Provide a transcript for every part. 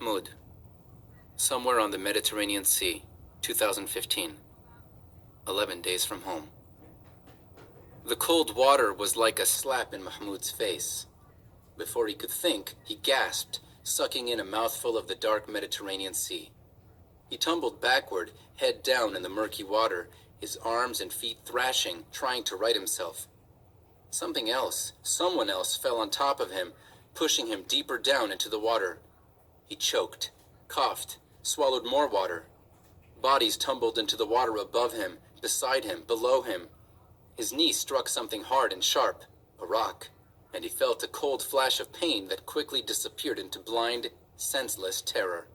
Mahmoud, somewhere on the Mediterranean Sea, 2015, 11 days from home. The cold water was like a slap in Mahmoud's face. Before he could think, he gasped, sucking in a mouthful of the dark Mediterranean Sea. He tumbled backward, head down in the murky water, his arms and feet thrashing, trying to right himself. Something else, someone else fell on top of him, pushing him deeper down into the water. He choked, coughed, swallowed more water. Bodies tumbled into the water above him, beside him, below him. His knee struck something hard and sharp, a rock, and he felt a cold flash of pain that quickly disappeared into blind, senseless terror.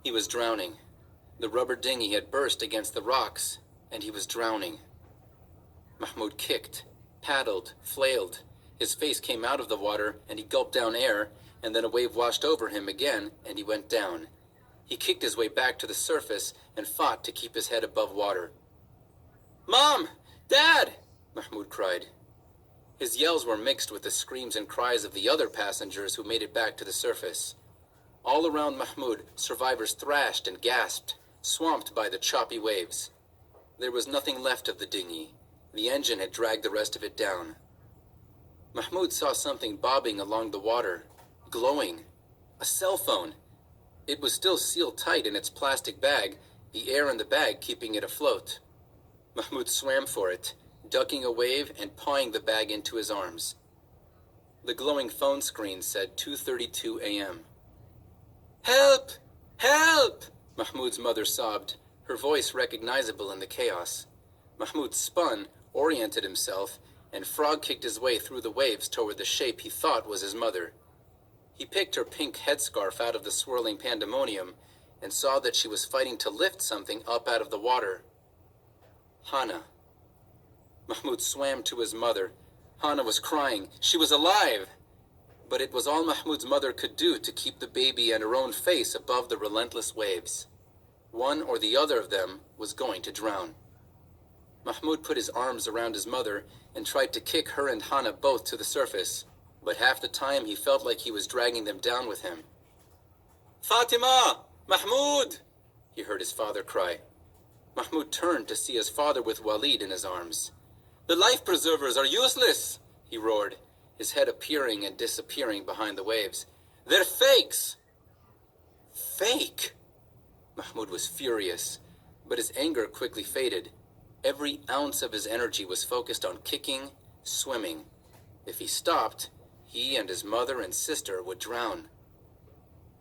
He was drowning. The rubber dinghy had burst against the rocks, and he was drowning. Mahmoud kicked, paddled, flailed. His face came out of the water, and he gulped down air, and then a wave washed over him again, and he went down. He kicked his way back to the surface and fought to keep his head above water. "Mom! Dad!" Mahmoud cried. His yells were mixed with the screams and cries of the other passengers who made it back to the surface. All around Mahmoud, survivors thrashed and gasped, swamped by the choppy waves. There was nothing left of the dinghy. The engine had dragged the rest of it down. Mahmoud saw something bobbing along the water, glowing. A cell phone. It was still sealed tight in its plastic bag, the air in the bag keeping it afloat. Mahmoud swam for it, ducking a wave and pawing the bag into his arms. The glowing phone screen said 2:32 a.m. "Help! Help!" Mahmoud's mother sobbed, her voice recognizable in the chaos. Mahmoud spun, oriented himself, and frog-kicked his way through the waves toward the shape he thought was his mother. He picked her pink headscarf out of the swirling pandemonium and saw that she was fighting to lift something up out of the water. Hana. Mahmoud swam to his mother. Hana was crying. She was alive! But it was all Mahmoud's mother could do to keep the baby and her own face above the relentless waves. One or the other of them was going to drown. Mahmoud put his arms around his mother and tried to kick her and Hana both to the surface, but half the time he felt like he was dragging them down with him. "Fatima! Mahmoud!" he heard his father cry. Mahmoud turned to see his father with Walid in his arms. "The life preservers are useless!" he roared, his head appearing and disappearing behind the waves. "They're fakes!" Fake? Mahmoud was furious, but his anger quickly faded. Every ounce of his energy was focused on kicking, swimming. If he stopped, he and his mother and sister would drown.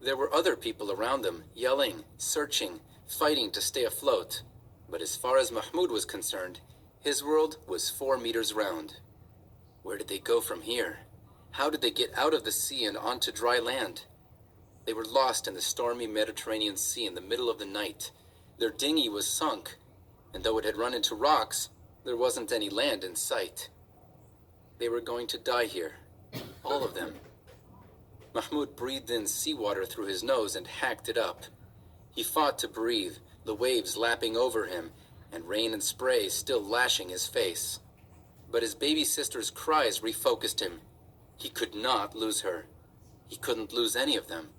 There were other people around them, yelling, searching, fighting to stay afloat. But as far as Mahmoud was concerned, his world was 4 meters round. Where did they go from here? How did they get out of the sea and onto dry land? They were lost in the stormy Mediterranean Sea in the middle of the night. Their dinghy was sunk, and though it had run into rocks, there wasn't any land in sight. They were going to die here, all of them. Mahmoud breathed in seawater through his nose and hacked it up. He fought to breathe, the waves lapping over him, and rain and spray still lashing his face. But his baby sister's cries refocused him. He could not lose her. He couldn't lose any of them.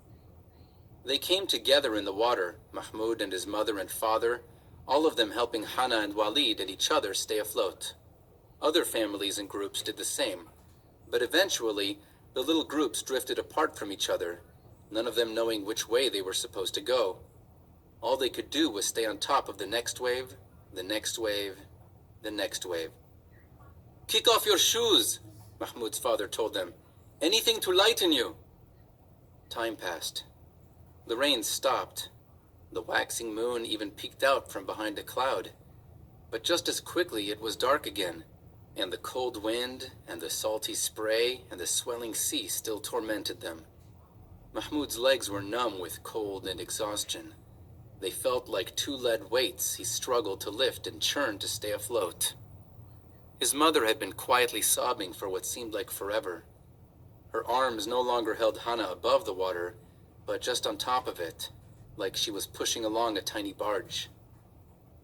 They came together in the water, Mahmoud and his mother and father, all of them helping Hana and Walid and each other stay afloat. Other families and groups did the same, but eventually the little groups drifted apart from each other, none of them knowing which way they were supposed to go. All they could do was stay on top of the next wave, the next wave, the next wave. "Kick off your shoes," Mahmoud's father told them. "Anything to lighten you." Time passed. The rain stopped. The waxing moon even peeked out from behind a cloud. But just as quickly it was dark again, and the cold wind and the salty spray and the swelling sea still tormented them. Mahmoud's legs were numb with cold and exhaustion. They felt like 2 lead weights he struggled to lift and churn to stay afloat. His mother had been quietly sobbing for what seemed like forever. Her arms no longer held Hana above the water, but just on top of it, like she was pushing along a tiny barge.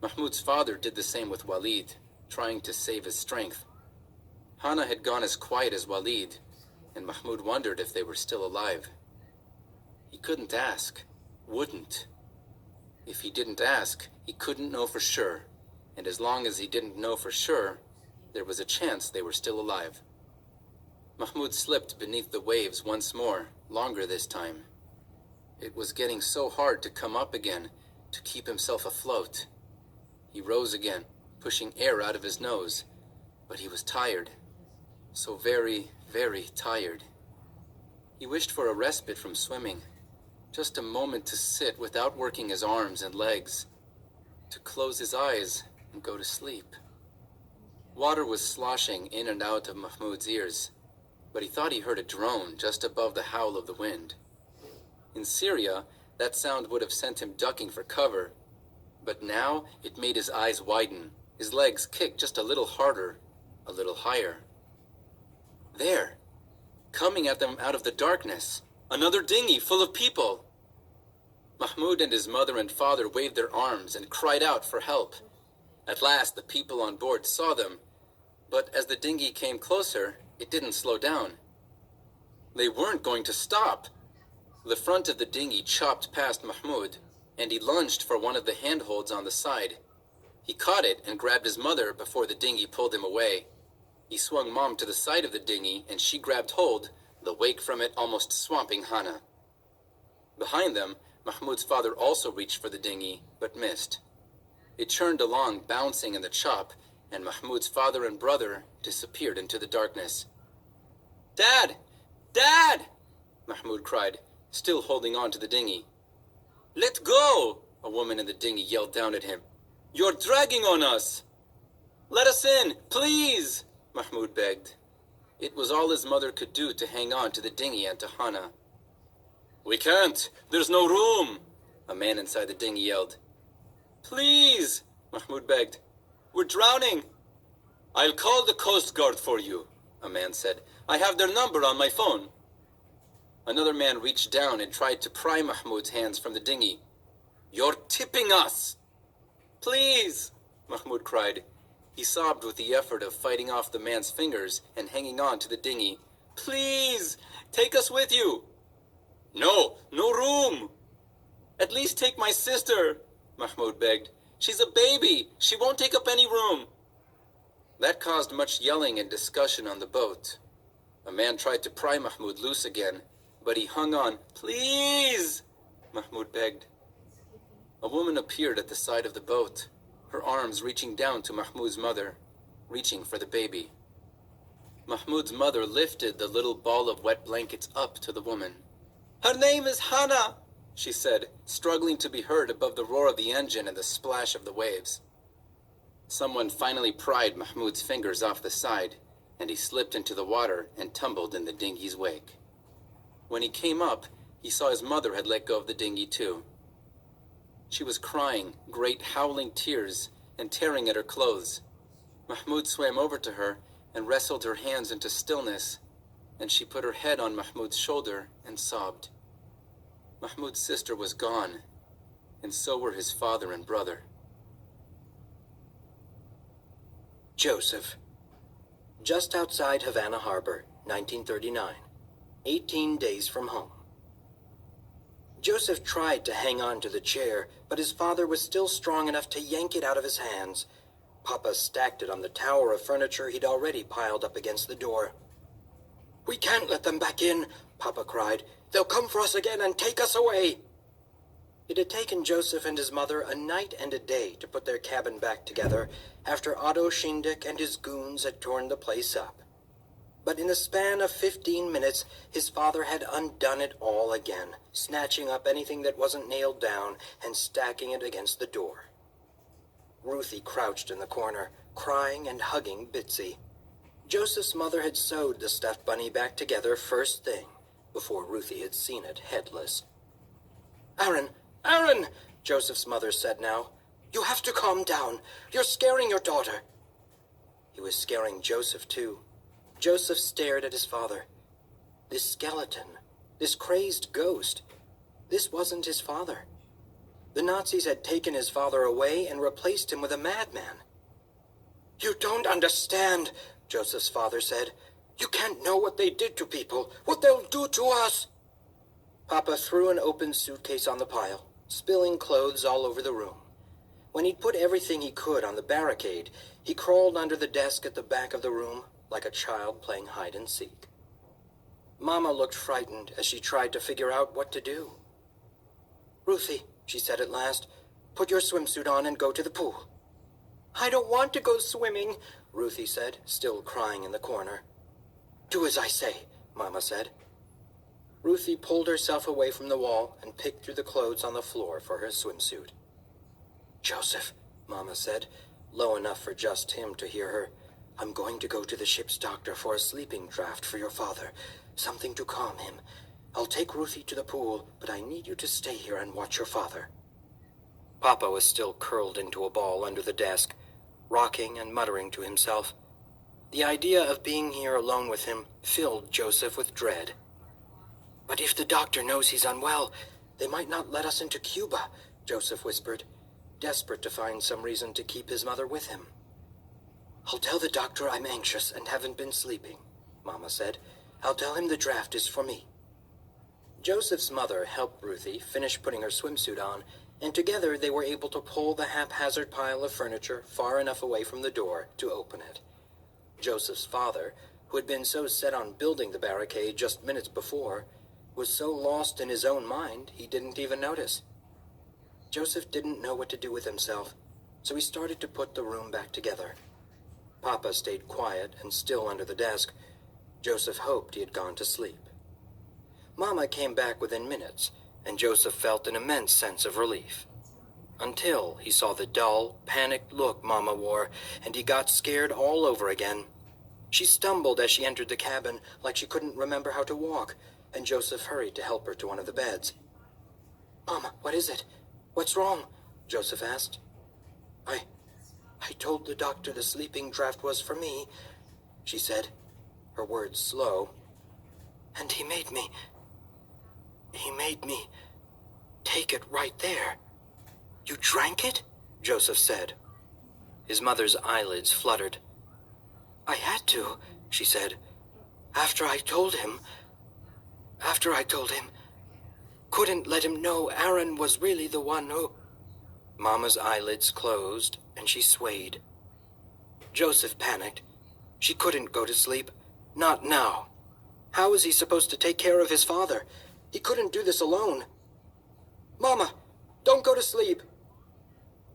Mahmoud's father did the same with Walid, trying to save his strength. Hana had gone as quiet as Walid, and Mahmoud wondered if they were still alive. He couldn't ask. Wouldn't. If he didn't ask, he couldn't know for sure. And as long as he didn't know for sure, there was a chance they were still alive. Mahmoud slipped beneath the waves once more, longer this time. It was getting so hard to come up again, to keep himself afloat. He rose again, pushing air out of his nose, but he was tired. So very, very tired. He wished for a respite from swimming, just a moment to sit without working his arms and legs, to close his eyes and go to sleep. Water was sloshing in and out of Mahmoud's ears, but he thought he heard a drone just above the howl of the wind. In Syria, that sound would have sent him ducking for cover, but now it made his eyes widen, his legs kick just a little harder, a little higher. There, coming at them out of the darkness, another dinghy full of people. Mahmoud and his mother and father waved their arms and cried out for help. At last, the people on board saw them, but as the dinghy came closer, it didn't slow down. They weren't going to stop. The front of the dinghy chopped past Mahmoud, and he lunged for one of the handholds on the side. He caught it and grabbed his mother before the dinghy pulled him away. He swung Mom to the side of the dinghy, and she grabbed hold, the wake from it almost swamping Hana. Behind them, Mahmoud's father also reached for the dinghy, but missed. It churned along, bouncing in the chop, and Mahmoud's father and brother disappeared into the darkness. "Dad! Dad!" Mahmoud cried, still holding on to the dinghy. "Let go!" a woman in the dinghy yelled down at him. "You're dragging on us!" "Let us in, please!" Mahmoud begged. It was all his mother could do to hang on to the dinghy and to Hana. "We can't! There's no room!" a man inside the dinghy yelled. "Please!" Mahmoud begged. "We're drowning!" "I'll call the Coast Guard for you," a man said. "I have their number on my phone." Another man reached down and tried to pry Mahmoud's hands from the dinghy. "You're tipping us!" "Please!" Mahmoud cried. He sobbed with the effort of fighting off the man's fingers and hanging on to the dinghy. "Please! Take us with you!" "No! No room!" "At least take my sister!" Mahmoud begged. "She's a baby! She won't take up any room!" That caused much yelling and discussion on the boat. A man tried to pry Mahmoud loose again, but he hung on. "Please!" Mahmoud begged. A woman appeared at the side of the boat, her arms reaching down to Mahmoud's mother, reaching for the baby. Mahmoud's mother lifted the little ball of wet blankets up to the woman. "Her name is Hana," she said, struggling to be heard above the roar of the engine and the splash of the waves. Someone finally pried Mahmoud's fingers off the side, and he slipped into the water and tumbled in the dinghy's wake. When he came up, he saw his mother had let go of the dinghy too. She was crying, great howling tears, and tearing at her clothes. Mahmoud swam over to her and wrestled her hands into stillness, and she put her head on Mahmoud's shoulder and sobbed. Mahmoud's sister was gone, and so were his father and brother. Joseph. Just outside Havana Harbor, 1939. 18 days from home. Joseph tried to hang on to the chair, but his father was still strong enough to yank it out of his hands. Papa stacked it on the tower of furniture he'd already piled up against the door. "We can't let them back in," Papa cried. "They'll come for us again and take us away." It had taken Joseph and his mother a night and a day to put their cabin back together after Otto Schindig and his goons had torn the place up. But in the span of 15 minutes, his father had undone it all again, snatching up anything that wasn't nailed down and stacking it against the door. Ruthie crouched in the corner, crying and hugging Bitsy. Joseph's mother had sewed the stuffed bunny back together first thing, before Ruthie had seen it headless. "Aaron! Aaron!" Joseph's mother said now. "You have to calm down. You're scaring your daughter." He was scaring Joseph, too. Joseph stared at his father. This skeleton, this crazed ghost, this wasn't his father. The Nazis had taken his father away and replaced him with a madman. "You don't understand," Joseph's father said. "You can't know what they did to people, what they'll do to us." Papa threw an open suitcase on the pile, spilling clothes all over the room. When he'd put everything he could on the barricade, he crawled under the desk at the back of the room like a child playing hide and seek. Mama looked frightened as she tried to figure out what to do. "Ruthie," she said at last, "put your swimsuit on and go to the pool." "I don't want to go swimming," Ruthie said, still crying in the corner. "Do as I say," Mama said. Ruthie pulled herself away from the wall and picked through the clothes on the floor for her swimsuit. "Joseph," Mama said, low enough for just him to hear her, "I'm going to go to the ship's doctor for a sleeping draught for your father, something to calm him. I'll take Ruthie to the pool, but I need you to stay here and watch your father." Papa was still curled into a ball under the desk, rocking and muttering to himself. The idea of being here alone with him filled Joseph with dread. "But if the doctor knows he's unwell, they might not let us into Cuba," Joseph whispered, desperate to find some reason to keep his mother with him. "I'll tell the doctor I'm anxious and haven't been sleeping," Mama said. "I'll tell him the draft is for me." Joseph's mother helped Ruthie finish putting her swimsuit on, and together they were able to pull the haphazard pile of furniture far enough away from the door to open it. Joseph's father, who had been so set on building the barricade just minutes before, was so lost in his own mind he didn't even notice. Joseph didn't know what to do with himself, so he started to put the room back together. Papa stayed quiet and still under the desk. Joseph hoped he had gone to sleep. Mama came back within minutes, and Joseph felt an immense sense of relief. Until he saw the dull, panicked look Mama wore, and he got scared all over again. She stumbled as she entered the cabin like she couldn't remember how to walk, and Joseph hurried to help her to one of the beds. "Mama, what is it? What's wrong?" Joseph asked. I told the doctor the sleeping draft was for me," she said, her words slow. "And he made me take it right there." "You drank it?" Joseph said. His mother's eyelids fluttered. "I had to," she said. After I told him, couldn't let him know Aaron was really the one who..." Mama's eyelids closed, and she swayed. Joseph panicked. She couldn't go to sleep. Not now. How was he supposed to take care of his father? He couldn't do this alone. "Mama, don't go to sleep."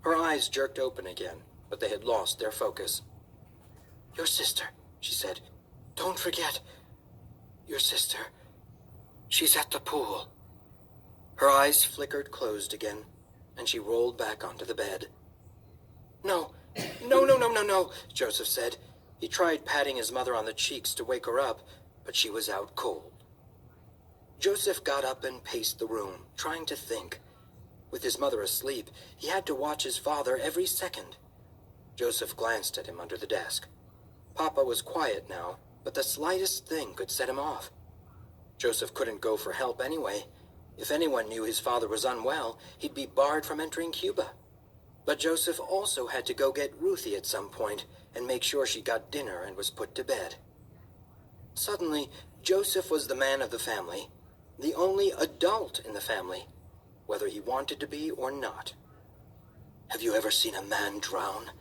Her eyes jerked open again, but they had lost their focus. "Your sister," she said. "Don't forget. Your sister. She's at the pool." Her eyes flickered closed again, and she rolled back onto the bed. No, Joseph said. He tried patting his mother on the cheeks to wake her up, but she was out cold. Joseph got up and paced the room, trying to think. With his mother asleep, he had to watch his father every second. Joseph glanced at him under the desk. Papa was quiet now, but the slightest thing could set him off. Joseph couldn't go for help anyway. If anyone knew his father was unwell, he'd be barred from entering Cuba. But Joseph also had to go get Ruthie at some point and make sure she got dinner and was put to bed. Suddenly, Joseph was the man of the family, the only adult in the family, whether he wanted to be or not. "Have you ever seen a man drown?"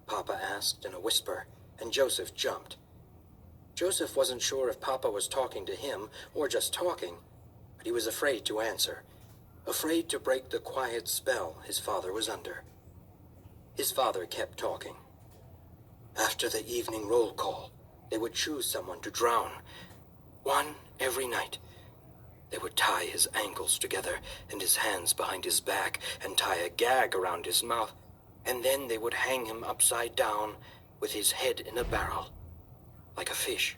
Papa asked in a whisper, and Joseph jumped. Joseph wasn't sure if Papa was talking to him or just talking, but he was afraid to answer, afraid to break the quiet spell his father was under. His father kept talking. "After the evening roll call, they would choose someone to drown. One every night. They would tie his ankles together and his hands behind his back and tie a gag around his mouth, and then they would hang him upside down with his head in a barrel, like a fish,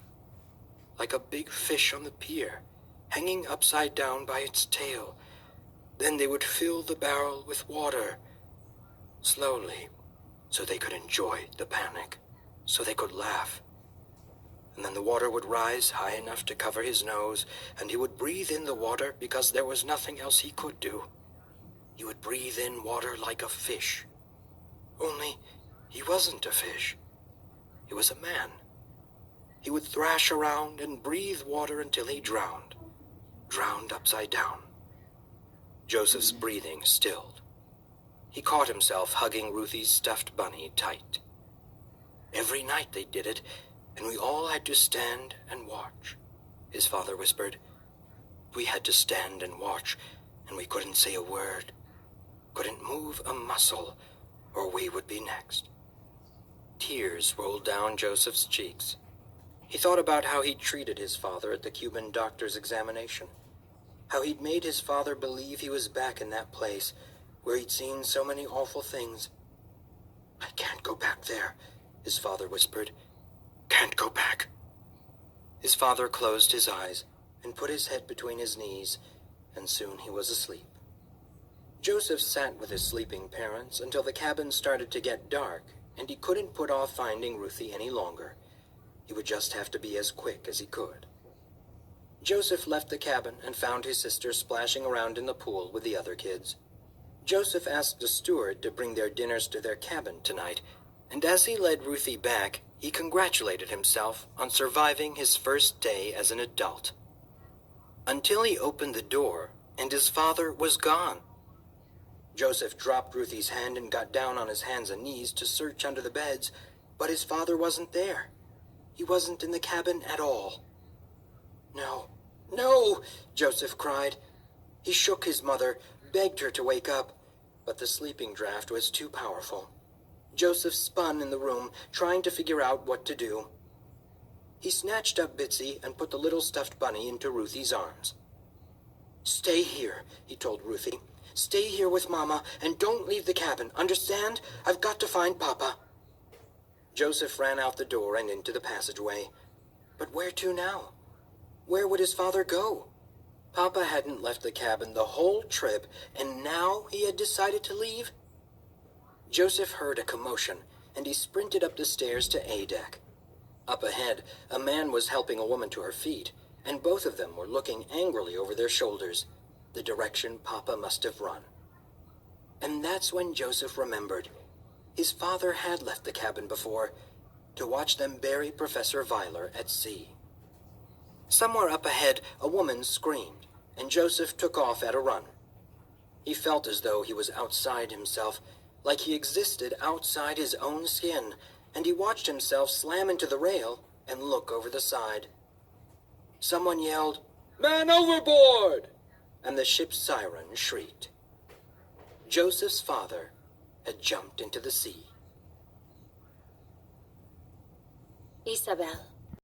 like a big fish on the pier, hanging upside down by its tail. Then they would fill the barrel with water, slowly, so they could enjoy the panic, so they could laugh. And then the water would rise high enough to cover his nose, and he would breathe in the water because there was nothing else he could do. He would breathe in water like a fish. Only he wasn't a fish. He was a man. He would thrash around and breathe water until he drowned. drowned upside down. Joseph's breathing stilled. He caught himself hugging Ruthie's stuffed bunny tight. Every night they did it, and we all had to stand and watch, his father whispered. We had to stand and watch, and we couldn't say a word, couldn't move a muscle, or we would be next. Tears rolled down Joseph's cheeks. He thought about how he'd treated his father at the Cuban doctor's examination, how he'd made his father believe he was back in that place where he'd seen so many awful things. I can't go back there, his father whispered. Can't go back. His father closed his eyes and put his head between his knees, and soon he was asleep. Joseph sat with his sleeping parents until the cabin started to get dark, and he couldn't put off finding Ruthie any longer. He would just have to be as quick as he could. Joseph left the cabin and found his sister splashing around in the pool with the other kids. Joseph asked the steward to bring their dinners to their cabin tonight, and as he led Ruthie back, he congratulated himself on surviving his first day as an adult. Until he opened the door, and his father was gone. Joseph dropped Ruthie's hand and got down on his hands and knees to search under the beds, but his father wasn't there. He wasn't in the cabin at all. No, no, Joseph cried. He shook his mother, begged her to wake up, but the sleeping draft was too powerful. Joseph spun in the room, trying to figure out what to do. He snatched up Bitsy and put the little stuffed bunny into Ruthie's arms. Stay here, he told Ruthie. Stay here with Mama, and don't leave the cabin, understand? I've got to find Papa. Joseph ran out the door and into the passageway. But where to now? Where would his father go? Papa hadn't left the cabin the whole trip, and now he had decided to leave? Joseph heard a commotion, and he sprinted up the stairs to A deck. Up ahead, a man was helping a woman to her feet, and both of them were looking angrily over their shoulders, the direction Papa must have run. And that's when Joseph remembered. His father had left the cabin before, to watch them bury Professor Weiler at sea. Somewhere up ahead, a woman screamed, and Joseph took off at a run. He felt as though he was outside himself, like he existed outside his own skin, and he watched himself slam into the rail and look over the side. Someone yelled, "Man overboard!" and the ship's siren shrieked. Joseph's father had jumped into the sea. Isabel.